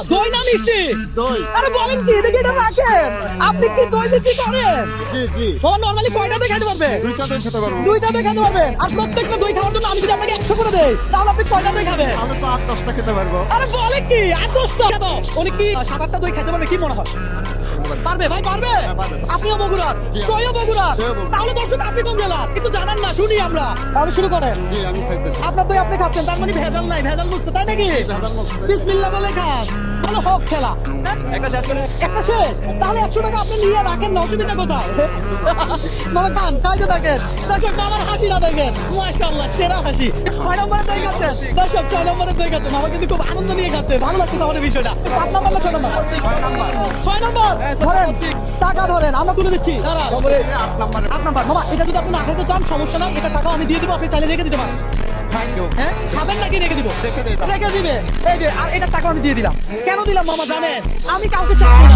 দই না মিষ্টি? দই। আরে বলেন কি, এটা কি এটা রাখেন? আপনি কি দই বিক্রি করেন? জি জি। ও নরমালি কয়টা দই খেতে পারবে? দুইটা দই খেতে পারবো। দুইটা দই খেতে পারবেন। আর প্রত্যেকটা দই খাওয়ার জন্য আমি যদি আপনাকে 100 করে দেই, তাহলে আপনি কয়টা দই খাবেন? আমি তো 8-10টা খেতে পারবো। আরে বলে কি, আর 10টা কেন? উনি কি 7-8টা দই খেতে পারবে কি মনে হয়? পারবে ভাই, পারবে? হ্যাঁ, পারবে। আপনিও বগুড়ার, জি। দইও বগুড়ার। দইও বগুড়ার। তাহলে দর্শক আপনি কোন জেলার? একটু জানান না, শুনি আমরা। তাহলে শুরু করেন। জি আমি খাইতেছি। আপনার দই আপনি খাচ্ছেন, তার মানে ভেজাল নাই, ভেজাল মুক্ত, তাই নাকি? ভেজাল মুক্ত। বিসমিল্লাহ বলে খান। ভালো হোক খেলা। একটা শেষ করে একটা শেষ, তাহলে 100 টাকা আপনি নিয়ে রাখেন না, অসুবিধা কোথায়? বাবা খান, খাইতে থাকেন। দর্শক বাবার হাসিটা দেখেন, মাশাআল্লাহ সেরা হাসি। 6 নম্বরে দই খাচ্ছেন দর্শক, 6 নম্বরে দই খাচ্ছেন। আমার কিন্তু খুব আনন্দ নিয়ে খাচ্ছে, ভালো লাগছে আমাদের বিষয়টা। 5 নম্বর না 6 নম্বর? 6 নম্বর ধরেন, টাকা ধরেন, আমরা তুলে দিচ্ছি। দাঁড়া, 8 নম্বরে। 8 নম্বর। মামা এটা যদি আপনি না খেতে চান সমস্যা নাই, এটা টাকা আমি দিয়ে দিব, আপনি চাইলে রেখে দিতে পারেন। Thank you. হ্যাঁ, খাবেন নাকি রেখে দিব? রেখে দিই। রেখে দিবে। এই যে আর এটা টাকা আমি দিয়ে দিলাম। কেন দিলাম মামা জানেন? আমি কাউকে চাই না।